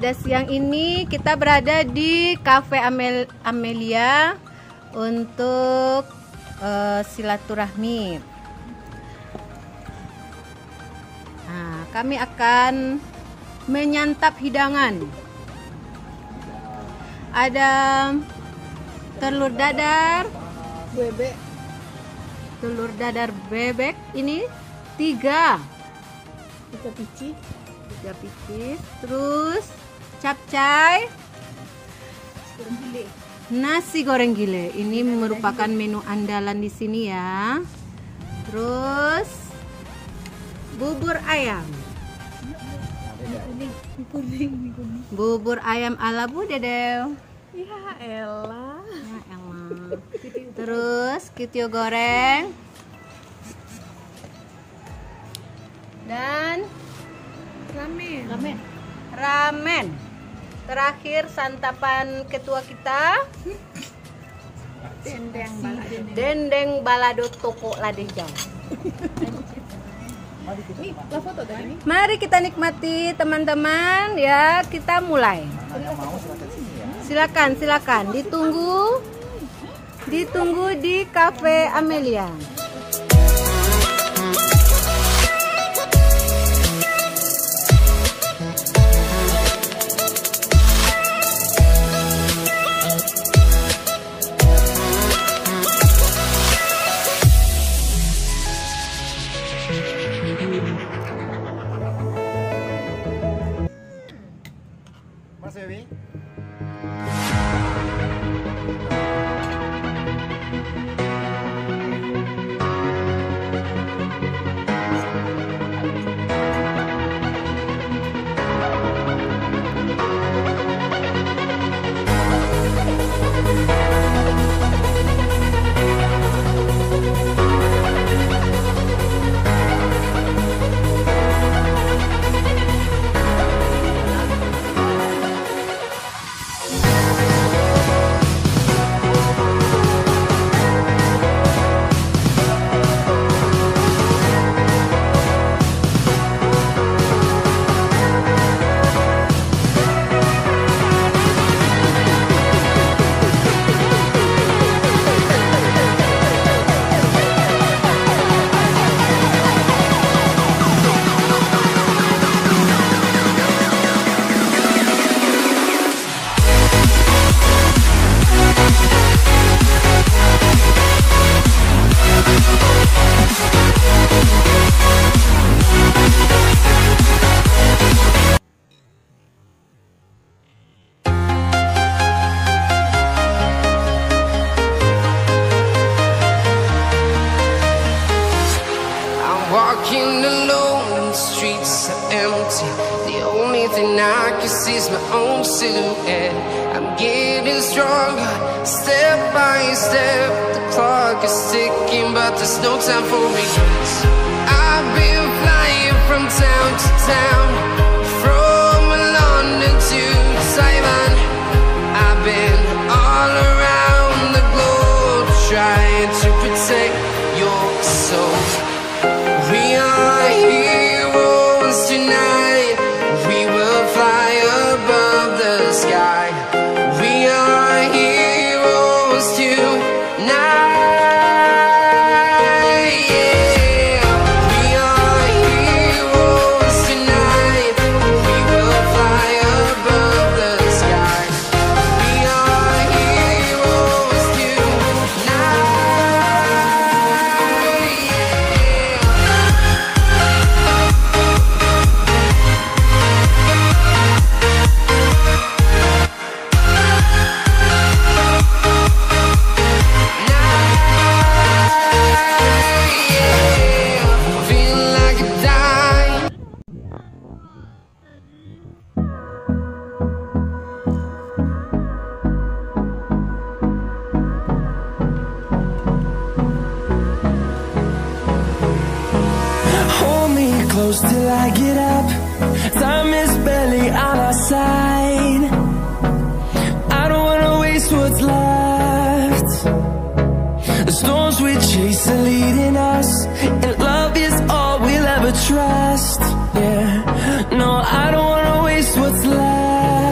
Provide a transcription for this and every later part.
Pada siang ini kita berada di Cafe Amelia untuk silaturahmi. Nah, kami akan menyantap hidangan. Ada telur dadar bebek. Telur dadar bebek ini 3 biji. Terus capcay, nasi goreng gile. Ini merupakan menu andalan di sini ya. Terus bubur ayam. Bubur ayam ala Bu Dedel. Ya elah. Terus kitio goreng. Dan ramen. Terakhir santapan ketua kita, dendeng balado toko ladejang. Mari kita nikmati teman-teman ya, kita mulai. Silakan ditunggu di Cafe Amelia. Mas Dewi. Walking alone, the streets are empty. The only thing I can see is my own silhouette. I'm getting stronger, step by step. The clock is ticking, but there's no time for regrets. I've been flying from town to town, from London to Taiwan. I've been all around the globe, trying to protect your soul. We are heroes tonight. We will fly above the sky. We are heroes tonight. Yeah. We are heroes tonight. We will fly above the sky. We are heroes tonight. Hold me close till I get up. Time is barely on our side. I don't wanna waste what's left. The storms we chase are leading us, and love is all we'll ever trust. Yeah, no, I don't wanna waste what's left.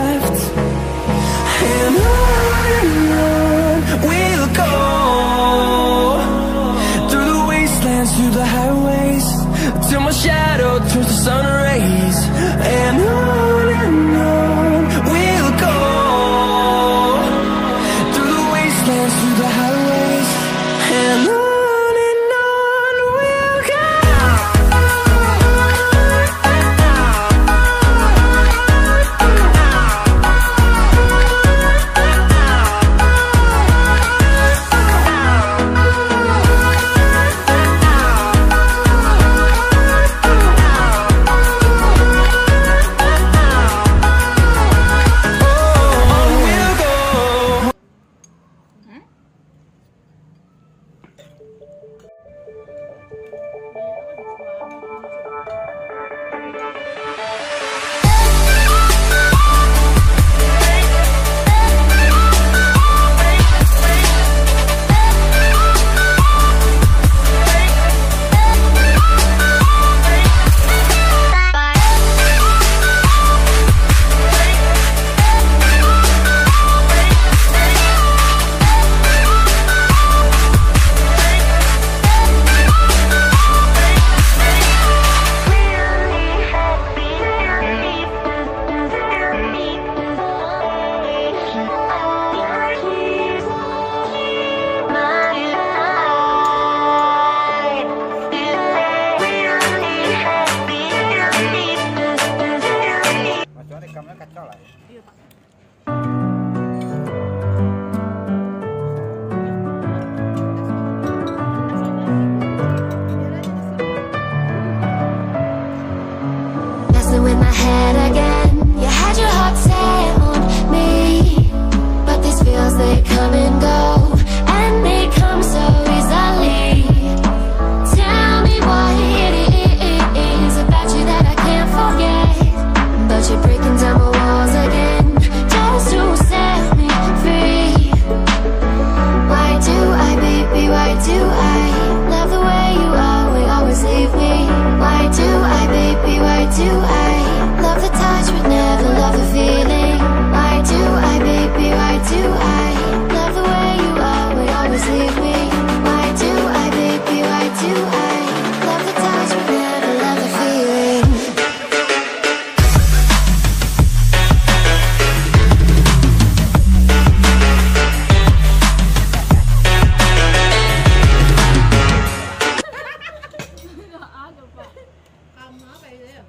Rekamnya kacau lah ya. Iya Pak. Messing with my head again. You had your heart set on me, but these feels they come and go, and they come so easily. Tell me what it is about you that I can't forget, but you're breaking down my walls again just to set me free. Why do I, baby, why do I love the way you always leave me? Why do I, baby, why do I love the touch but never love the feeling? Why do I, baby, why do I love the way you always leave me? Why do I, baby, why do I love the touch but never love the feeling? Kamu apa itu ya?